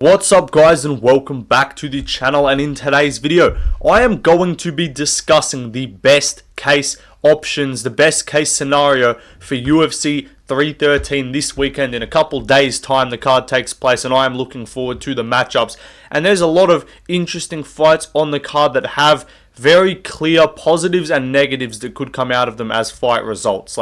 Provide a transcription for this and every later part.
What's up guys, and welcome back to the channel. And in today's video I am going to be discussing the best case options, the best case scenario for UFC 313 this weekend. In a couple days time the card takes place and I am looking forward to the matchups, and there's a lot of interesting fights on the card that have very clear positives and negatives that could come out of them as fight results.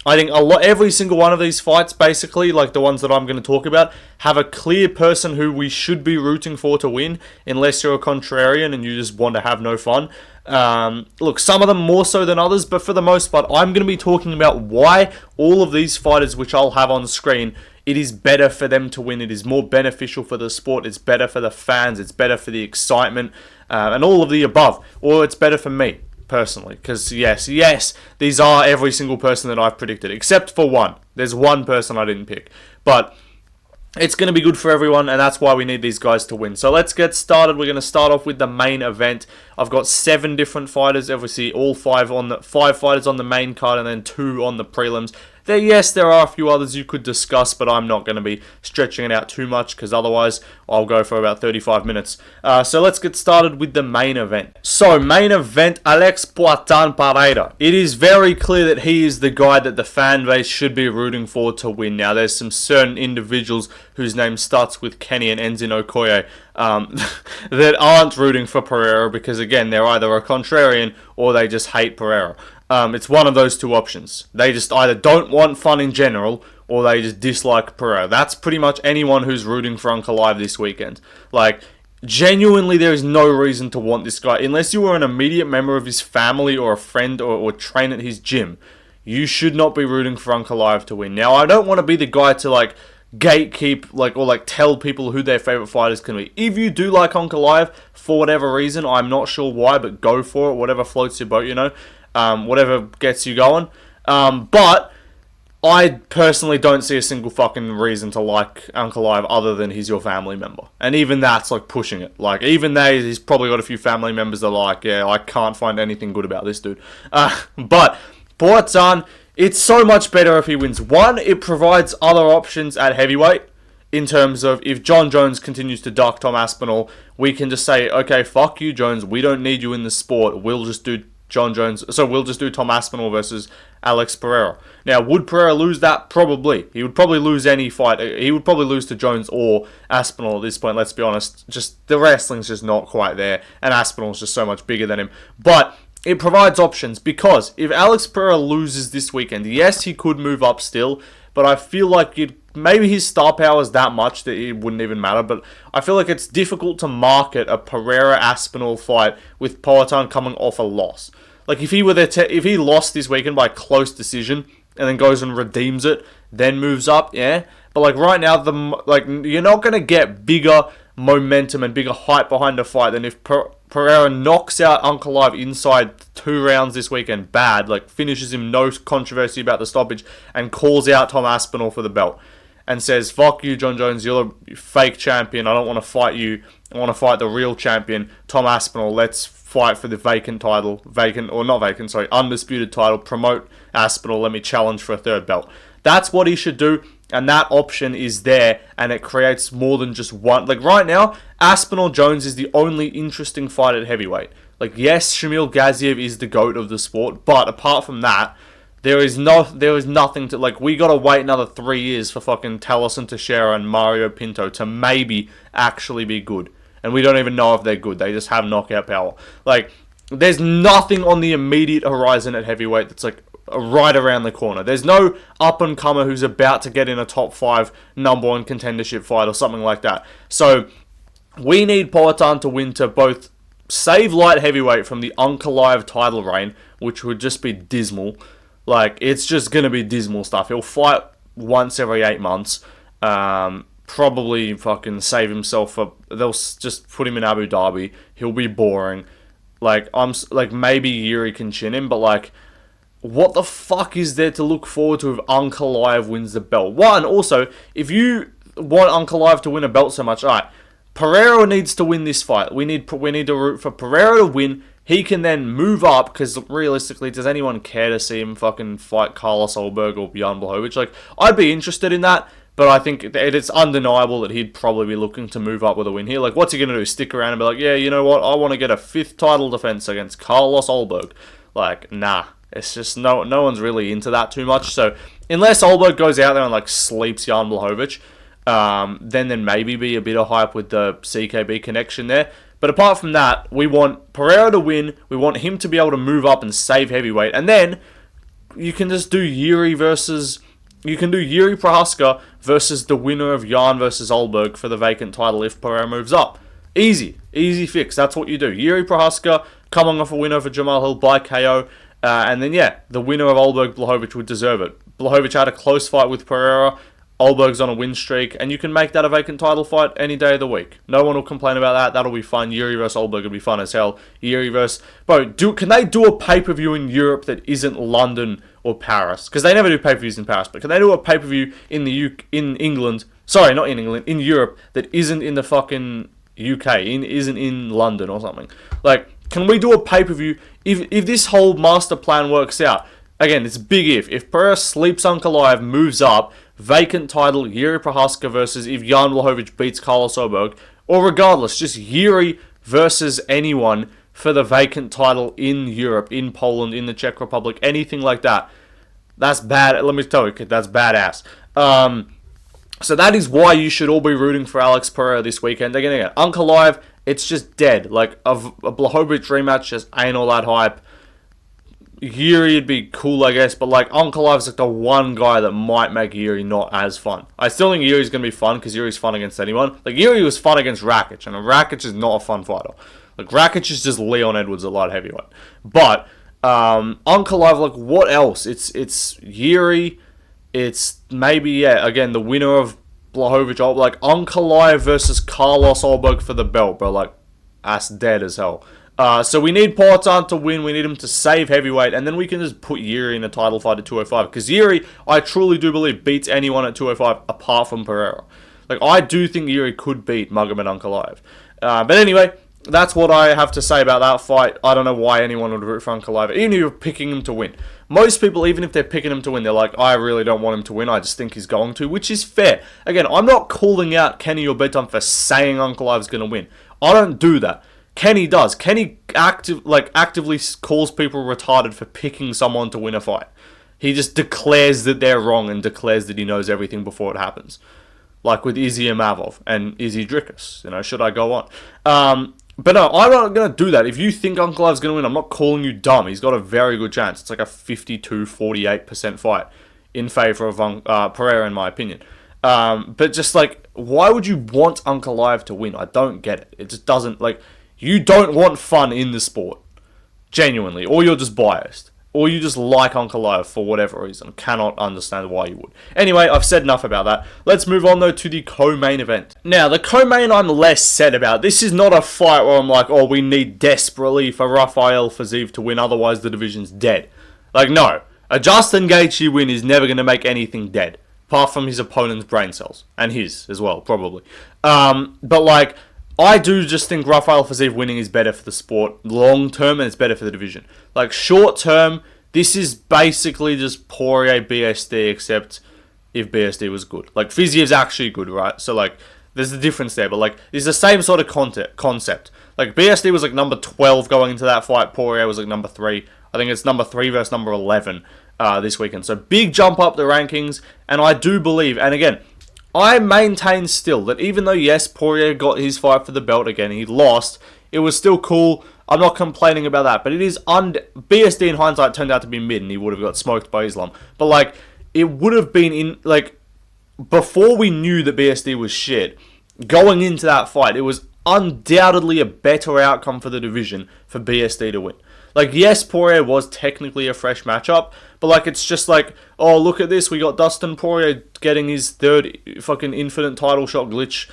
I think every single one of these fights, basically, like the ones that I'm going to talk about, have a clear person who we should be rooting for to win, unless you're a contrarian and you just want to have no fun. Look, some of them more so than others, but for the most part, I'm going to be talking about why all of these fighters, which I'll have on screen, it is better for them to win. It is more beneficial for the sport. It's better for the fans. It's better for the excitement, and all of the above. Or it's better for me personally, because yes, these are every single person that I've predicted, except for one. There's one person I didn't pick, but it's going to be good for everyone, and that's why we need these guys to win. So let's get started. We're going to start off with the main event. I've got 7 different fighters, obviously all 5 fighters on the main card, and then 2 on the prelims. There are a few others you could discuss, but I'm not going to be stretching it out too much, because otherwise I'll go for about 35 minutes. So let's get started with the main event. So, main event, Alex Pereira. It is very clear that he is the guy that the fan base should be rooting for to win. Now, there's some certain individuals whose name starts with Kenny and ends in Okoye that aren't rooting for Pereira because, again, they're either a contrarian or they just hate Pereira. It's one of those two options. They just either don't want fun in general, or they just dislike Pereira. That's pretty much anyone who's rooting for Ankalaev this weekend. Genuinely, there is no reason to want this guy. Unless you are an immediate member of his family or a friend or train at his gym, you should not be rooting for Ankalaev to win. Now, I don't want to be the guy to, gatekeep, or tell people who their favorite fighters can be. If you do like Ankalaev, for whatever reason, I'm not sure why, but go for it. Whatever floats your boat, whatever gets you going. But I personally don't see a single fucking reason to like Ankalaev other than he's your family member. And even that's pushing it. Even he's probably got a few family members that are yeah, I can't find anything good about this dude. But Pereira, it's so much better if he wins. One, it provides other options at heavyweight. In terms of, if John Jones continues to duck Tom Aspinall, we can just say, okay, fuck you, Jones. We don't need you in the sport. We'll just do John Jones. So we'll just do Tom Aspinall versus Alex Pereira. Now, would Pereira lose that? Probably. He would probably lose any fight. He would probably lose to Jones or Aspinall at this point, let's be honest. Just, the wrestling's just not quite there, and Aspinall's just so much bigger than him. But it provides options, because if Alex Pereira loses this weekend, yes, he could move up still, but I feel like maybe his star power is that much that it wouldn't even matter, but I feel like it's difficult to market a Pereira-Aspinall fight with Pereira coming off a loss. If he were there, if he lost this weekend by close decision and then goes and redeems it, then moves up, yeah. But right now, you're not gonna get bigger momentum and bigger hype behind a fight than if Pereira knocks out Ankalaev inside 2 rounds this weekend, bad, finishes him, no controversy about the stoppage, and calls out Tom Aspinall for the belt, and says, fuck you, John Jones, you're a fake champion, I don't want to fight you, I want to fight the real champion, Tom Aspinall, let's fight for the undisputed title, promote Aspinall, let me challenge for a 3rd belt. That's what he should do, and that option is there, and it creates more than just one. Right now, Aspinall Jones is the only interesting fight at heavyweight. Yes, Shamil Gaziev is the GOAT of the sport, but apart from that, there is nothing to, we gotta wait another 3 years for fucking Talison Teixeira and Mario Pinto to maybe actually be good. And we don't even know if they're good, they just have knockout power. There's nothing on the immediate horizon at heavyweight that's right around the corner. There's no up-and-comer who's about to get in a top 5 number 1 contendership fight or something like that. So, we need Pereira to win to both save light heavyweight from the Ankalaev title reign, which would just be dismal. It's just going to be dismal stuff. He'll fight once every 8 months. Probably fucking save himself for... They'll just put him in Abu Dhabi. He'll be boring. Maybe Yuri can chin him, but what the fuck is there to look forward to if Ankalaev wins the belt? One, also, if you want Ankalaev to win a belt so much, alright, Pereira needs to win this fight. We need to root for Pereira to win. He can then move up, because realistically, does anyone care to see him fucking fight Carlos Ulberg or Jan Blachowicz? I'd be interested in that, But I think it's undeniable that he'd probably be looking to move up with a win here. Like, what's he going to do? Stick around and be like, yeah, you know what? I want to get a 5th title defense against Carlos Ulberg. Like, nah. It's just no one's really into that too much. So unless Ulberg goes out there and like sleeps Jan Blachowicz, then maybe be a bit of hype with the CKB connection there. But apart from that, we want Pereira to win. We want him to be able to move up and save heavyweight. And then you can just do Yuri Prohaska versus the winner of Jan versus Ulberg for the vacant title if Pereira moves up. Easy fix. That's what you do. Yuri Prohaska coming off a win over Jamal Hill by KO. And then, yeah, the winner of Ulberg, Blachowicz, would deserve it. Blachowicz had a close fight with Pereira. Ulberg's on a win streak. And you can make that a vacant title fight any day of the week. No one will complain about that. That'll be fun. Yuri versus Ulberg will be fun as hell. Yuri versus... Bro, can they do a pay-per-view in Europe that isn't London or Paris? Because they never do pay-per-views in Paris. But can they do a pay-per-view in England... Sorry, not in England. In Europe that isn't in the fucking UK. Isn't in London or something. Like... Can we do a pay-per-view if this whole master plan works out? Again, it's big if. If Pereira sleeps Ankalaev, moves up, vacant title, Yuri Prohaska versus if Jan Blachowicz beats Carlos Ulberg, or regardless, just Yuri versus anyone for the vacant title in Europe, in Poland, in the Czech Republic, anything like that. That's bad. Let me tell you, that's badass. So that is why you should all be rooting for Alex Pereira this weekend. Again, Ankalaev, it's just dead. Like, a Blachowicz rematch just ain't all that hype. Yuri would be cool, I guess, but, like, Ankalaev's like the one guy that might make Yuri not as fun. I still think Yuri's going to be fun, because Yuri's fun against anyone. Like, Yuri was fun against Rakic, and Rakic is not a fun fighter. Like, Rakic is just Leon Edwards, a light heavyweight. But, Ankalaev, like, what else? It's Yuri, it's maybe, yeah, again, the winner of Blachowicz, like Ankalaev versus Carlos Ulberg for the belt, bro. Like, that's dead as hell. So we need Portan to win. We need him to save heavyweight, and then we can just put Yuri in a title fight at 205. Because Yuri, I truly do believe, beats anyone at 205 apart from Pereira. Like, I do think Yuri could beat Magomed Ankalaev. But anyway, that's what I have to say about that fight. I don't know why anyone would root for Ankalaev, even if you're picking him to win. Most people, even if they're picking him to win, they're like, I really don't want him to win, I just think he's going to, which is fair. Again, I'm not calling out Kenny or Beton for saying Ankalaev's going to win. I don't do that. Kenny does. Kenny actively calls people retarded for picking someone to win a fight. He just declares that they're wrong and declares that he knows everything before it happens. Like with Izzy Amavov and Izzy Drickus. You know, should I go on? But no, I'm not going to do that. If you think Ankalaev's going to win, I'm not calling you dumb. He's got a very good chance. It's like a 52-48% fight in favor of Pereira, in my opinion. But just like, why would you want Ankalaev to win? I don't get it. It just doesn't, like, you don't want fun in the sport. Genuinely. Or you're just biased. Or you just like Ankalaev for whatever reason. Cannot understand why you would. Anyway, I've said enough about that. Let's move on, though, to the co-main event. Now, the co-main I'm less said about. This is not a fight where I'm like, oh, we need desperately for Rafael Fiziev to win, otherwise the division's dead. Like, no. A Justin Gaethje win is never going to make anything dead. Apart from his opponent's brain cells. And his as well, probably. But, like, I do just think Rafael Fiziev winning is better for the sport long term, and it's better for the division. Like, short term, this is basically just Poirier BSD, except if BSD was good. Like, Fiziev's actually good, right? So, like, there's a difference there, but, like, it's the same sort of concept. Like, BSD was, like, number 12 going into that fight. Poirier was, like, number 3. I think it's number 3 versus number 11 this weekend. So, big jump up the rankings, and I do believe, and again, I maintain still that even though, yes, Poirier got his fight for the belt again, he lost, it was still cool. I'm not complaining about that, but it is BSD in hindsight turned out to be mid, and he would have got smoked by Islam. But, like, it would have been in, like, before we knew that BSD was shit, going into that fight, it was undoubtedly a better outcome for the division for BSD to win. Like, yes, Poirier was technically a fresh matchup, but, like, it's just like, oh, look at this, we got Dustin Poirier getting his third fucking infinite title shot glitch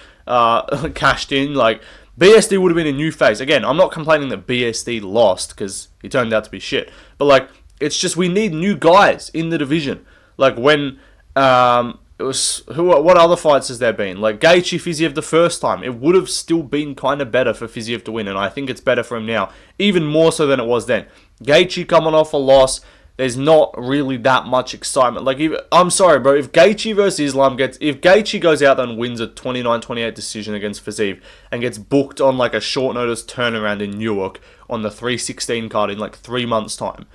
cashed in. Like, BSD would have been a new face. Again, I'm not complaining that BSD lost, because he turned out to be shit. But, like, it's just we need new guys in the division. Like, when, it was, what other fights has there been? Like, Gaethje Fiziev the first time. It would have still been kind of better for Fiziev to win, and I think it's better for him now. Even more so than it was then. Gaethje coming off a loss. there's not really that much excitement. Like, I'm sorry, bro, if Gaethje versus Islam if Gaethje goes out there and wins a 29-28 decision against Fiziev and gets booked on like a short notice turnaround in Newark on the 316 card in like 3 months' time,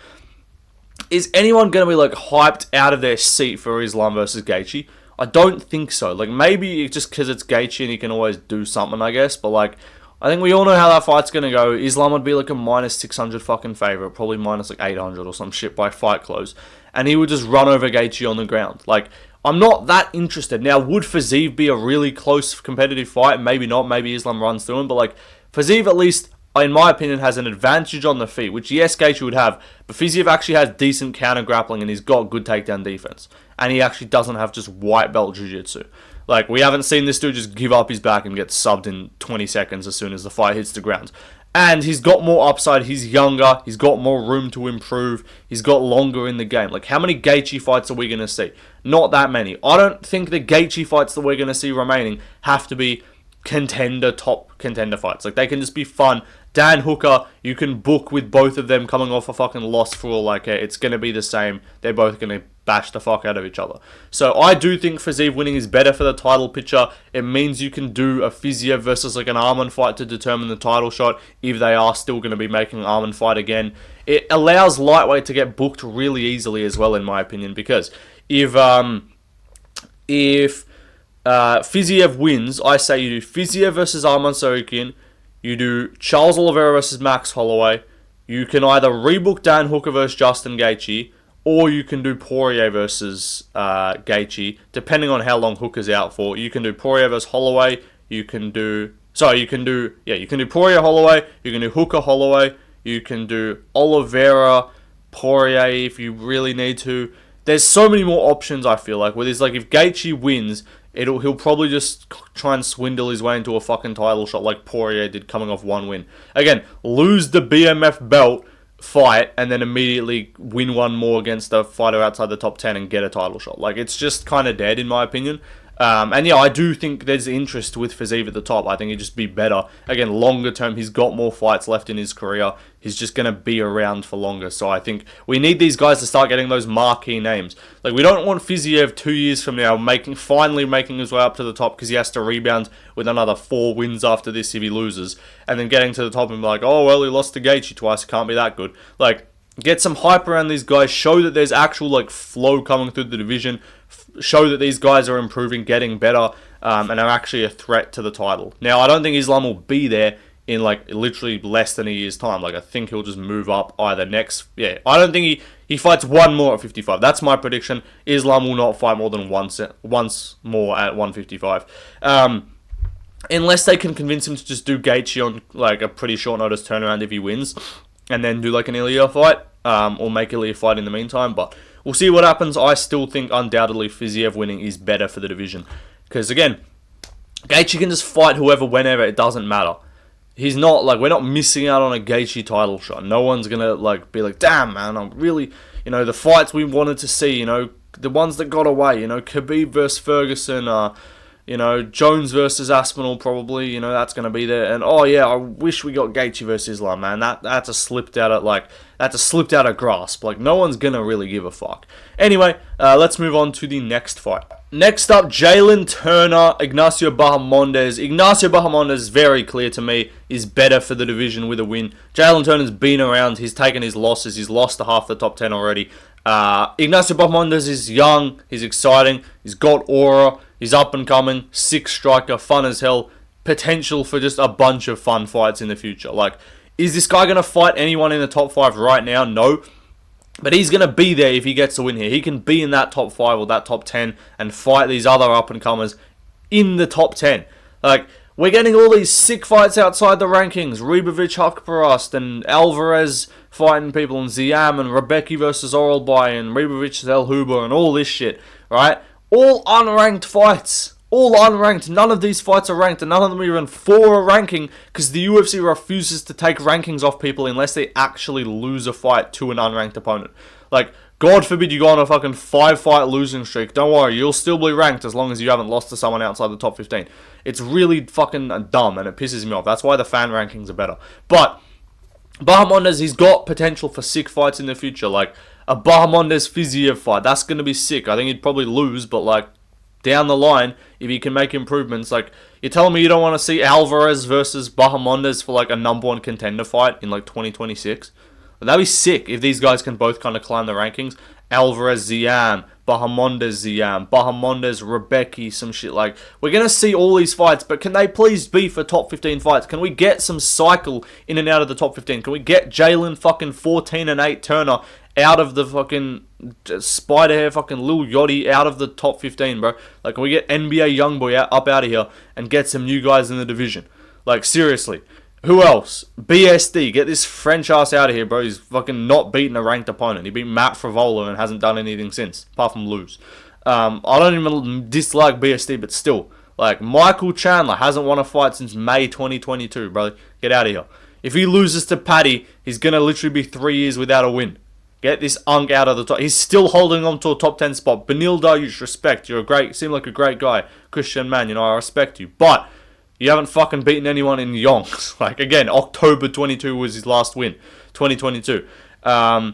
is anyone going to be like hyped out of their seat for Islam versus Gaethje? I don't think so. Like, maybe just because it's Gaethje and he can always do something, I guess. But like, I think we all know how that fight's going to go. Islam would be like a minus 600 fucking favorite, probably minus like 800 or some shit by fight close. And he would just run over Gaethje on the ground. Like, I'm not that interested. Now, would Fiziev be a really close competitive fight? Maybe not. Maybe Islam runs through him. But like, Fiziev at least, in my opinion, has an advantage on the feet, which yes, Gaethje would have. But Fiziev actually has decent counter grappling and he's got good takedown defense. And he actually doesn't have just white belt jiu-jitsu. Like, we haven't seen this dude just give up his back and get subbed in 20 seconds as soon as the fight hits the ground. And he's got more upside, he's younger, he's got more room to improve, he's got longer in the game. Like, how many Gaethje fights are we going to see? Not that many. I don't think the Gaethje fights that we're going to see remaining have to be top contender fights. Like, they can just be fun. Dan Hooker, you can book with both of them coming off a fucking loss for all I care. It's going to be the same. They're both going to bash the fuck out of each other. So I do think Fiziev winning is better for the title picture. It means you can do a Fiziev versus like an Arman fight to determine the title shot if they are still going to be making Arman fight again. It allows lightweight to get booked really easily as well, in my opinion, because if Fiziev wins, I say you do Fiziev versus Arman Tsarukyan, you do Charles Oliveira versus Max Holloway, you can either rebook Dan Hooker versus Justin Gaethje, or you can do Poirier versus Gaethje, depending on how long Hooker's out for. You can do Poirier versus Holloway, you can do Poirier Holloway, you can do Hooker Holloway, you can do Oliveira Poirier if you really need to. There's so many more options, I feel like, where there's like, if Gaethje wins, he'll probably just try and swindle his way into a fucking title shot like Poirier did coming off one win. Again, lose the BMF belt fight and then immediately win one more against a fighter outside the top 10 and get a title shot. Like, it's just kind of dead in my opinion. And yeah, I do think there's interest with Fiziev at the top. I think he'd just be better. Again, longer term, he's got more fights left in his career. He's just going to be around for longer. So I think we need these guys to start getting those marquee names. Like, we don't want Fiziev 2 years from now finally making his way up to the top because he has to rebound with another 4 wins after this if he loses. And then getting to the top and be like, oh, well, he lost to Gaethje twice. It can't be that good. Like, get some hype around these guys. Show that there's actual like flow coming through the division. Show that these guys are improving, getting better, and are actually a threat to the title. Now, I don't think Islam will be there in like literally less than a year's time. Like, I think he'll just move up either next. Yeah, I don't think he fights one more at 55. That's my prediction. Islam will not fight more than once more at 155. Unless they can convince him to just do Gaethje on like a pretty short notice turnaround if he wins, and then do like an Ilya fight, or make Ilya fight in the meantime. But we'll see what happens. I still think undoubtedly Fiziev winning is better for the division. Because again, Gaethje can just fight whoever, whenever, it doesn't matter. He's not, like, we're not missing out on a Gaethje title shot. No one's going to, like, be like, damn, man, I'm really, the fights we wanted to see, the ones that got away, Khabib versus Ferguson, Jones versus Aspinall probably, that's going to be there. And, oh, yeah, I wish we got Gaethje versus Islam, man. That's a slipped out of grasp. Like, no one's going to really give a fuck. Anyway, let's move on to the next fight. Next up, Jalen Turner, Ignacio Bahamondes. Ignacio Bahamondes, very clear to me, is better for the division with a win. Jalen Turner's been around. He's taken his losses. He's lost to half the top 10 already. Ignacio Bahamondes is young. He's exciting. He's got aura. He's up and coming. Sick striker. Fun as hell. Potential for just a bunch of fun fights in the future. Like, is this guy going to fight anyone in the top 5 right now? No. But he's going to be there if he gets a win here. He can be in that top 5 or that top 10 and fight these other up-and-comers in the top 10. Like, we're getting all these sick fights outside the rankings. Ribovic, Haqparast, and Alvarez fighting people, and Ziam, and Rebecca versus Oralby, and Ribovic, El Huber, and all this shit, right? All unranked fights. All unranked. None of these fights are ranked, and none of them are even for a ranking, because the UFC refuses to take rankings off people unless they actually lose a fight to an unranked opponent. Like, God forbid you go on a fucking 5-fight losing streak. Don't worry, you'll still be ranked as long as you haven't lost to someone outside the top 15. It's really fucking dumb, and it pisses me off. That's why the fan rankings are better. But Bahamondes, he's got potential for sick fights in the future. Like, A Bahamondes Fiziev fight, that's going to be sick. I think he'd probably lose, but like down the line, if he can make improvements, like you're telling me you don't want to see Alvarez versus Bahamondes for like a #1 contender fight in like 2026? That'd be sick if these guys can both kind of climb the rankings. Alvarez Ziam, Bahamondes Ziam, Bahamondes Rebecki, some shit. Like, we're going to see all these fights, but can they please be for top 15 fights? Can we get some cycle in and out of the top 15? Can we get Jalen fucking 14-8 Turner out of the fucking spider hair fucking Lil Yachty out of the top 15, bro? Like, can we get NBA Youngboy up out of here and get some new guys in the division? Like, seriously. Who else? BSD. Get this French ass out of here, bro. He's fucking not beaten a ranked opponent. He beat Matt Frivola and hasn't done anything since, apart from lose. I don't even dislike BSD, but still. Like, Michael Chandler hasn't won a fight since May 2022, bro. Get out of here. If he loses to Paddy, he's going to literally be 3 years without a win. Get this unk out of the top. He's still holding on to a top 10 spot. Benil Dariush, respect. Seem like a great guy. Christian man, you know, I respect you. But you haven't fucking beaten anyone in Yonks. Like, again, October 22 was his last win. 2022. I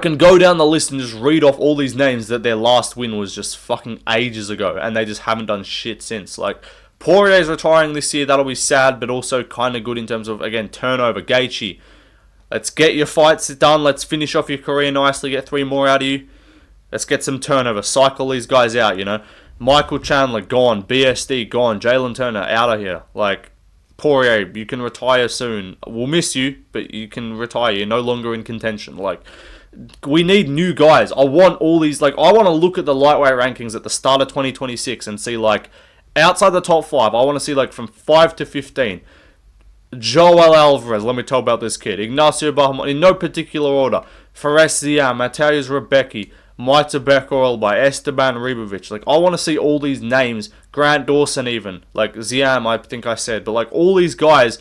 can go down the list and just read off all these names that their last win was just fucking ages ago. And they just haven't done shit since. Like, Poirier's retiring this year. That'll be sad, but also kind of good in terms of, again, turnover. Gaethje. Let's get your fights done. Let's finish off your career nicely. Get 3 more out of you. Let's get some turnover. Cycle these guys out, you know. Michael Chandler, gone. BSD, gone. Jalen Turner, out of here. Like, Poirier, you can retire soon. We'll miss you, but you can retire. You're no longer in contention. Like, we need new guys. I want all these, like, I want to look at the lightweight rankings at the start of 2026 and see, like, outside the top 5, I want to see, like, from 5 to 15. Joel Alvarez, let me tell about this kid. Ignacio Bahamondes, in no particular order. Fares Ziam, Mateusz Rebecki, Maita Bekorel by Esteban Ribovic. Like, I want to see all these names. Grant Dawson even. Like, Ziam, I think I said. But, like, all these guys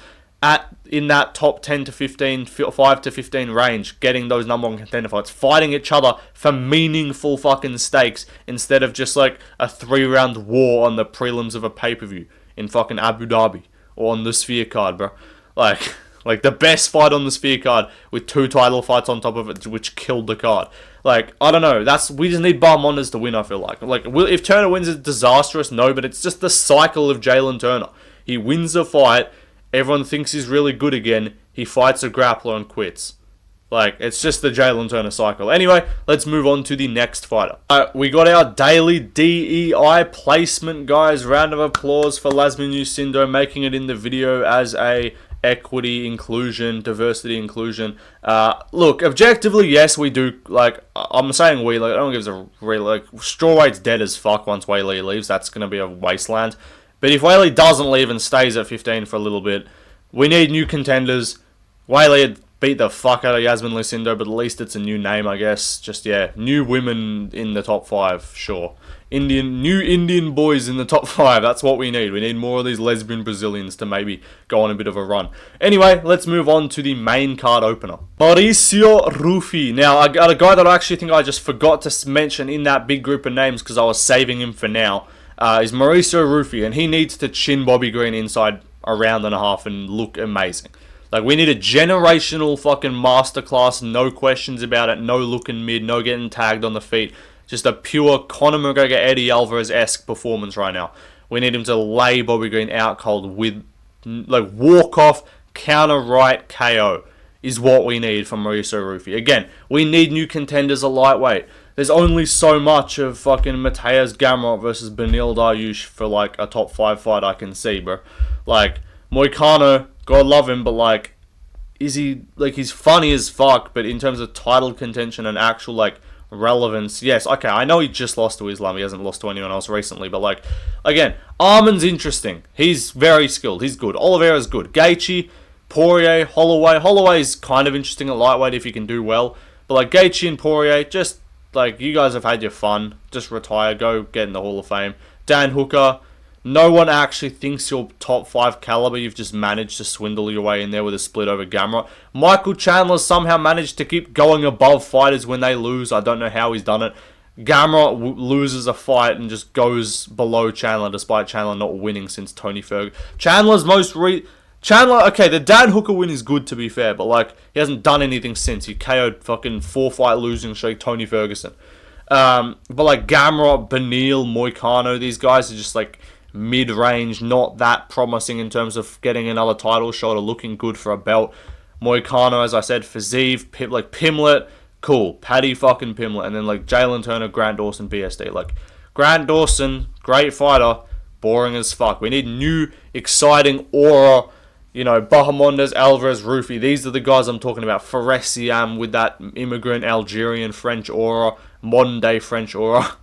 in that top 10 to 15, 5 to 15 range, getting those #1 contender fights, fighting each other for meaningful fucking stakes instead of just, like, a 3-round war on the prelims of a pay-per-view in fucking Abu Dhabi or on the Sphere card, bro. Like the best fight on the Sphere card with 2 title fights on top of it, which killed the card. Like, I don't know. We just need Bahamondes to win, I feel like. Like, if Turner wins, it's disastrous. No, but it's just the cycle of Jalen Turner. He wins a fight. Everyone thinks he's really good again. He fights a grappler and quits. Like, it's just the Jalen Turner cycle. Anyway, let's move on to the next fighter. We got our daily DEI placement, guys. Round of applause for Lasmin Yusindo making it in the video as a equity, inclusion, diversity, inclusion. Look, objectively, yes, we do. Like, I'm saying we. Like, I don't give a real. Like, strawweight's dead as fuck once Weili leaves. That's gonna be a wasteland. But if Weili doesn't leave and stays at 15 for a little bit, we need new contenders. Weili beat the fuck out of Yasmin Lucindo, but at least it's a new name, I guess. Just, yeah, new women in the top 5, sure. New Indian boys in the top 5, that's what we need. We need more of these lesbian Brazilians to maybe go on a bit of a run. Anyway, let's move on to the main card opener. Mauricio Rufy. Now, I got a guy that I actually think I just forgot to mention in that big group of names because I was saving him for now. Is Mauricio Rufy, and he needs to chin Bobby Green inside a round and a half and look amazing. Like, we need a generational fucking masterclass, no questions about it, no looking mid, no getting tagged on the feet. Just a pure Conor McGregor, Eddie Alvarez-esque performance right now. We need him to lay Bobby Green out cold with, like, walk-off, counter-right KO is what we need from Mauricio Rufy. Again, we need new contenders at lightweight. There's only so much of fucking Mateusz Gamrot versus Benil Dariush for, like, a top 5 fight I can see, bro. Like, Moicano, God love him, but, like, is he, like, he's funny as fuck, but in terms of title contention and actual, like, relevance, yes, okay, I know he just lost to Islam, he hasn't lost to anyone else recently, but, like, again, Arman's interesting, he's very skilled, he's good, Oliveira's good, Gaethje, Poirier, Holloway's kind of interesting at lightweight if he can do well, but, like, Gaethje and Poirier, just, like, you guys have had your fun, just retire, go get in the Hall of Fame. Dan Hooker, no one actually thinks you're top 5 caliber. You've just managed to swindle your way in there with a split over Gamrot. Michael Chandler somehow managed to keep going above fighters when they lose. I don't know how he's done it. Gamrot loses a fight and just goes below Chandler despite Chandler not winning since Tony Ferguson. Chandler's Chandler, okay, the Dan Hooker win is good to be fair, but like he hasn't done anything since. He KO'd fucking 4-fight losing streak Tony Ferguson. But like Gamrot, Beneil, Moicano, these guys are just like mid-range, not that promising in terms of getting another title shot or looking good for a belt. Moicano, as I said, Fiziev, like Pimlet, cool. Paddy fucking Pimlet, and then like Jalen Turner, Grant Dawson, BSD. Like Grant Dawson, great fighter, boring as fuck. We need new, exciting aura. You know, Bahamondes, Alvarez, Rufi, these are the guys I'm talking about. Faresiam with that immigrant Algerian French aura, modern day French aura.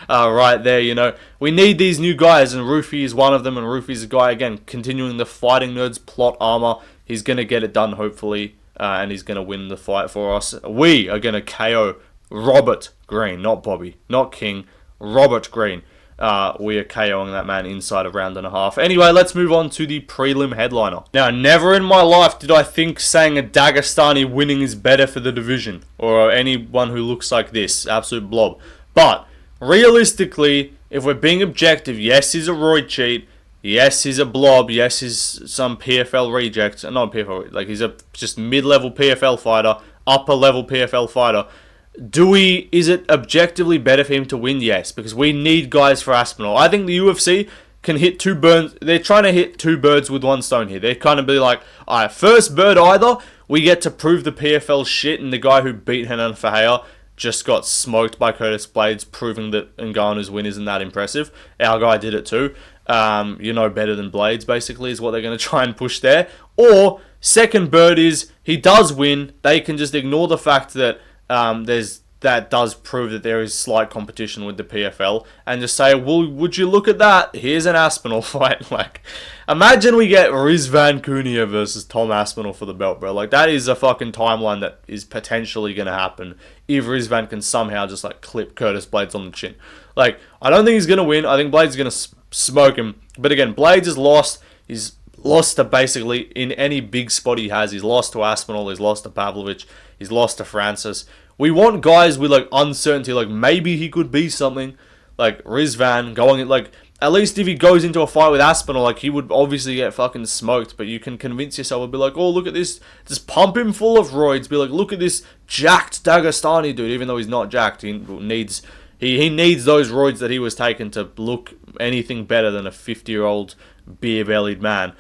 Right there, you know. We need these new guys, and Rufi is one of them, and Rufi's a guy, again, continuing the Fighting Nerds plot armor. He's going to get it done, hopefully, and he's going to win the fight for us. We are going to KO Robert Green, not Bobby, not King, Robert Green. We are KOing that man inside a round and a half. Anyway, let's move on to the prelim headliner. Now, never in my life did I think saying a Dagestani winning is better for the division, or anyone who looks like this, absolute blob. But realistically, if we're being objective, yes, he's a roid cheat. Yes, he's a blob. Yes, he's some PFL reject. Not PFL, like he's a just mid-level PFL fighter, upper-level PFL fighter. Is it objectively better for him to win? Yes, because we need guys for Aspinall. I think the UFC can hit two birds. They're trying to hit two birds with one stone here. They're kind of be like, alright, first bird either, we get to prove the PFL shit, and the guy who beat Hernan Fajea just got smoked by Curtis Blades, proving that Ngannou's win isn't that impressive. Our guy did it too. You know better than Blades, basically, is what they're going to try and push there. Or, second bird is, he does win. They can just ignore the fact that that does prove that there is slight competition with the PFL, and just say, well, would you look at that? Here's an Aspinall fight. Like, imagine we get Rizvan Cunha versus Tom Aspinall for the belt, bro. Like, that is a fucking timeline that is potentially going to happen if Rizvan can somehow just, like, clip Curtis Blades on the chin. Like, I don't think he's going to win. I think Blades is going to smoke him. But again, Blades is lost. He's lost to basically, in any big spot he has, he's lost to Aspinall, he's lost to Pavlovich, he's lost to Francis. We want guys with, like, uncertainty, like, maybe he could be something, like, Rizvan, going, like, at least if he goes into a fight with Aspinall, like, he would obviously get fucking smoked, but you can convince yourself and be like, oh, look at this, just pump him full of roids, be like, look at this jacked Dagestani dude, even though he's not jacked, he needs those roids that he was taking to look anything better than a 50-year-old beer-bellied man.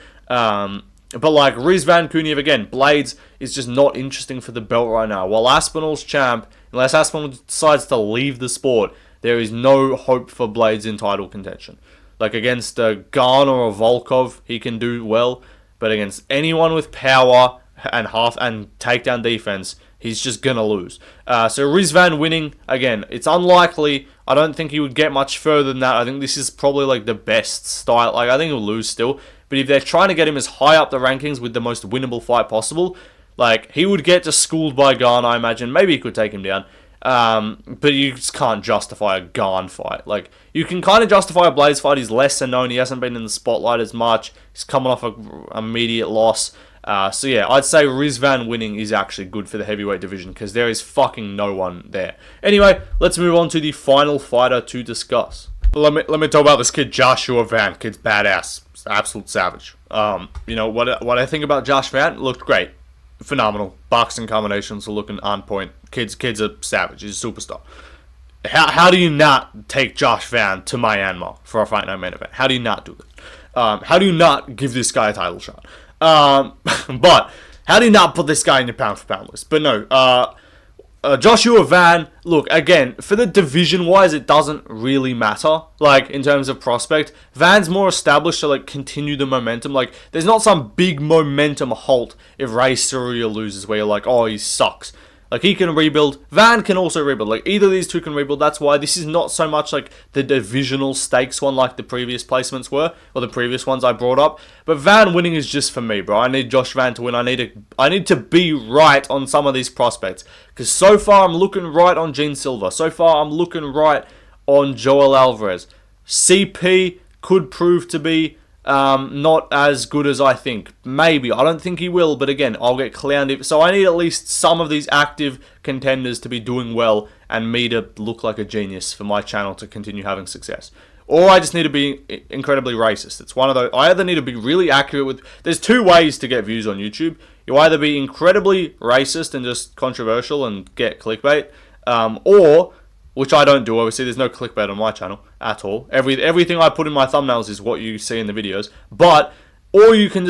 But like Rizvan Kuniev, again, Blades is just not interesting for the belt right now. While Aspinall's champ, unless Aspinall decides to leave the sport, there is no hope for Blades in title contention. Like against a Garner or Volkov, he can do well, but against anyone with power and takedown defense, he's just gonna lose. So Rizvan winning, again, it's unlikely. I don't think he would get much further than that. I think this is probably like the best style. Like I think he'll lose still. But if they're trying to get him as high up the rankings with the most winnable fight possible, like he would get just schooled by Garn, I imagine. Maybe he could take him down. But you just can't justify a Garn fight. Like you can kind of justify a Blades fight. He's lesser known. He hasn't been in the spotlight as much. He's coming off an immediate loss. So yeah, I'd say Rizvan winning is actually good for the heavyweight division because there is fucking no one there. Anyway, let's move on to the final fighter to discuss. Let me talk about this kid Joshua Van. Kid's badass, absolute savage. You know what I think about Josh Van? Looked great, phenomenal. Boxing combinations are looking on point. Kid's a savage. He's a superstar. How do you not take Josh Van to Myanmar for a Fight Night main event? How do you not do that? How do you not give this guy a title shot? But how do you not put this guy in your pound for pound list? But no, Joshua Van, look, again, for the division-wise, it doesn't really matter, like, in terms of prospect. Van's more established to, like, continue the momentum. Like, there's not some big momentum halt if Ray Surya loses where you're like, oh, he sucks. Like, he can rebuild. Van can also rebuild. Like, either of these two can rebuild. That's why this is not so much, like, the divisional stakes one like the previous placements were, or the previous ones I brought up. But Van winning is just for me, bro. I need Josh Van to win. I need to be right on some of these prospects. Because so far, I'm looking right on Gene Silva. So far, I'm looking right on Joel Alvarez. CP could prove to be not as good as I think. Maybe. I don't think he will, but again, I'll get clowned if... So I need at least some of these active contenders to be doing well and me to look like a genius for my channel to continue having success. or I just need to be incredibly racist. It's one of those. I either need to be really accurate with... There's two ways to get views on YouTube. You either be incredibly racist and just controversial and get clickbait, or, which I don't do, obviously, there's no clickbait on my channel at all. Everything I put in my thumbnails is what you see in the videos. But, or you can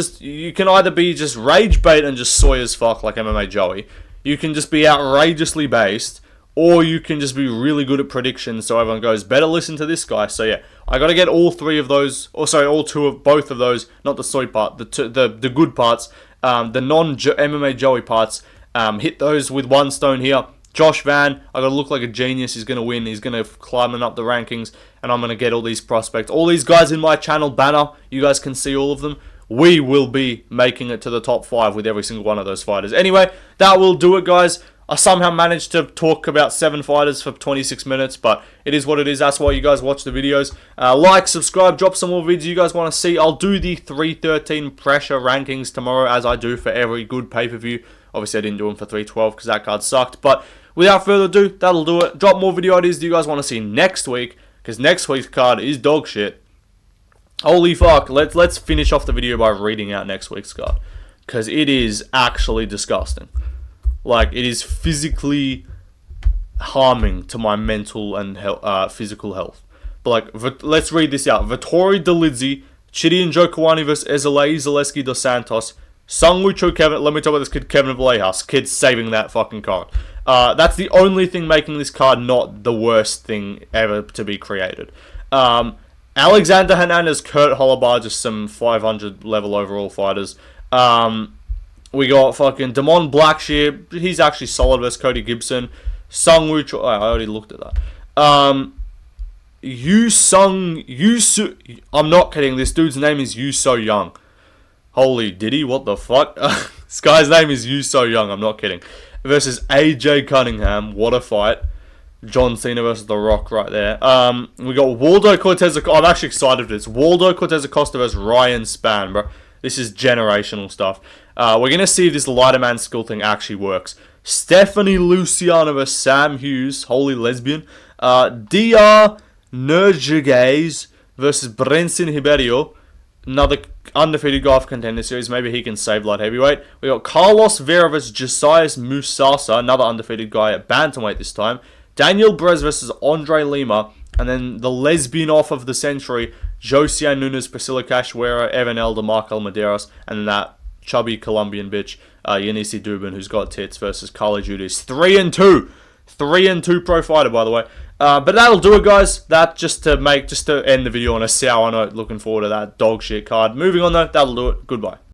either be just rage bait and just soy as fuck like MMA Joey. You can just be outrageously based, or you can just be really good at predictions so everyone goes, better listen to this guy. So yeah, I got to get all three of those, or sorry, all two of both of those, not the soy part, the good parts, the non-MMA Joey parts, hit those with one stone here. Josh Van, I got to look like a genius. He's going to win. He's going to climb up the rankings, and I'm going to get all these prospects. All these guys in my channel banner, you guys can see all of them. We will be making it to the top 5 with every single one of those fighters. Anyway, that will do it, guys. I somehow managed to talk about 7 fighters for 26 minutes, but it is what it is. That's why you guys watch the videos. Like, subscribe, drop some more videos you guys want to see. I'll do the 313 pressure rankings tomorrow, as I do for every good pay-per-view. Obviously, I didn't do them for 312 because that card sucked. But without further ado, that'll do it. Drop more video ideas that you guys want to see next week, because next week's card is dog shit. Holy fuck. Let's finish off the video by reading out next week's card, because it is actually disgusting. Like, it is physically harming to my mental and physical health. But, like, let's read this out. Vettori Delizzi, Chidian Jokwani vs. Ezalei Zaleski dos Santos, Sungwoo Cho Kevin. Let me talk about this kid, Kevin Vallejos. Kid saving that fucking card. That's the only thing making this card not the worst thing ever to be created. Alexander Hernandez, Kurt Holobar, just some 500 level overall fighters. We got fucking Damon Blackshear. He's actually solid versus Cody Gibson. Sungwoo Cho. I already looked at that. I'm not kidding. This dude's name is Yu So Young. Holy diddy, what the fuck? This guy's name is Yu So Young. I'm not kidding. Versus AJ Cunningham. What a fight. John Cena versus The Rock right there. We got Waldo Cortez. I'm actually excited for this. Waldo Cortez Acosta versus Ryan Spann, bro. This is generational stuff. We're going to see if this lighter man skill thing actually works. Stephanie Luciano versus Sam Hughes. Holy lesbian. DR Nurjagaze versus Brenson Hiberio. Another undefeated guy for Contender Series. Maybe he can save light heavyweight. We got Carlos Vera versus Josias Musasa. Another undefeated guy at bantamweight this time. Daniel Brez versus Andre Lima. And then the lesbian off of the century, Josiane Nunes, Priscilla Cachoeira, Evan Elder, Markel Medeiros, and then that chubby Colombian bitch, Yanisi Dubin, who's got tits, versus Carla Judas. 3-2. 3-2 pro fighter, by the way. But that'll do it, guys. That just to end the video on a sour note. Looking forward to that dog shit card. Moving on, though, that'll do it. Goodbye.